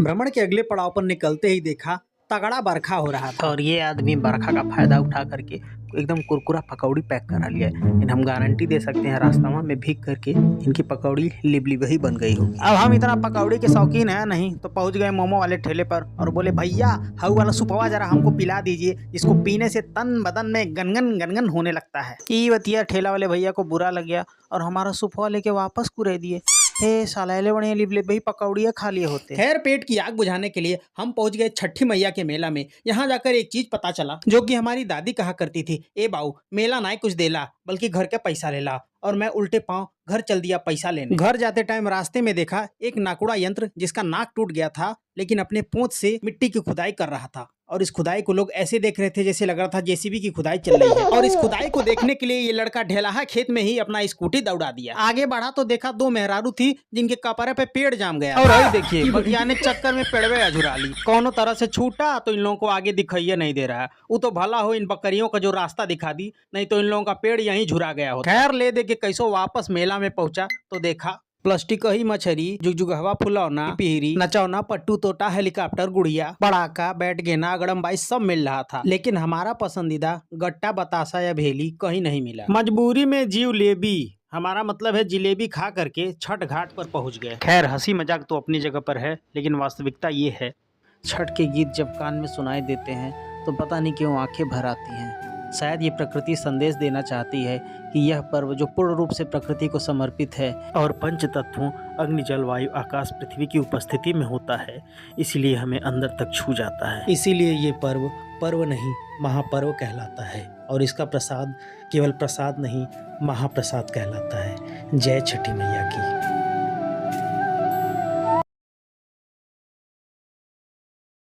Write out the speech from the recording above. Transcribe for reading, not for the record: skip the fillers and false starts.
भ्रमण के अगले पड़ाव पर निकलते ही देखा तगड़ा बरखा हो रहा था। और ये आदमी बरखा का फायदा उठा करके एकदम कुरकुरा पकौड़ी पैक करा लिया है। इन हम गारंटी दे सकते हैं रास्ता में भीग करके इनकी पकौड़ी लिबली ही बन गई होगी। अब हम इतना पकौड़ी के शौकीन है नहीं तो पहुंच गए मोमो वाले ठेले पर और बोले भैया हाउ वाला सुपवा जरा हमको पिला दीजिए, जिसको पीने से तन बदन में गनगन गनगन होने लगता है। ई बतिया ठेला वाले भैया को बुरा लग गया और हमारा सुपवा लेके वापस कुरे दिए। हे साले बड़े लिबले पकौड़ियाँ खा लिए होते। खैर पेट की आग बुझाने के लिए हम पहुंच गए छठी मैया के मेला में। यहाँ जाकर एक चीज पता चला जो कि हमारी दादी कहा करती थी, ए बाऊ मेला ना कुछ देला बल्कि घर के पैसा लेला। और मैं उल्टे पांव घर चल दिया पैसा लेने। घर जाते टाइम रास्ते में देखा एक नाकुड़ा यंत्र जिसका नाक टूट गया था लेकिन अपने पोंछ से मिट्टी की खुदाई कर रहा था। और इस खुदाई को लोग ऐसे देख रहे थे जैसे लग रहा था जेसीबी की खुदाई चल रही है। और इस खुदाई को देखने के लिए ये लड़का ढेलाहा खेत में ही अपना स्कूटी दौड़ा दिया। आगे बढ़ा तो देखा दो मेहरारू थी जिनके कपड़े पे पेड़ जाम गया। और अभी देखिए बगियाने चक्कर में पेड़वे अझुरा ली। कोनो तरह से छूटा तो इन लोगों को आगे दिखाइए नहीं दे रहा है। वो तो भला हो इन बकरियों का जो रास्ता दिखा दी, नहीं तो इन लोगों का पेड़ यहीं झुरा गया हो। खैर ले दे के कैसो वापस मेला में पहुंचा तो देखा प्लास्टिक ही मछली, जुगजुगहवा, फुलौना, पिहरी, नचौना, पट्टू, तोता, हेलीकॉप्टर, गुड़िया, पड़ाका, बैट गेना, अगड़म बाई सब मिल रहा था। लेकिन हमारा पसंदीदा गट्टा, बतासा या भेली कहीं नहीं मिला। मजबूरी में जीव लेबी, हमारा मतलब है जिलेबी खा करके छठ घाट पर पहुंच गए। खैर हंसी मजाक तो अपनी जगह पर है लेकिन वास्तविकता ये है, छठ के गीत जब कान में सुनाई देते हैं तो पता नहीं क्यों आंखें भर आती हैं। शायद ये प्रकृति संदेश देना चाहती है कि यह पर्व जो पूर्ण रूप से प्रकृति को समर्पित है और पंच तत्वों अग्नि, जल, वायु, आकाश, पृथ्वी की उपस्थिति में होता है, इसीलिए हमें अंदर तक छू जाता है। इसीलिए ये पर्व नहीं महापर्व कहलाता है और इसका प्रसाद केवल प्रसाद नहीं महाप्रसाद कहलाता है। जय छठी मैया की।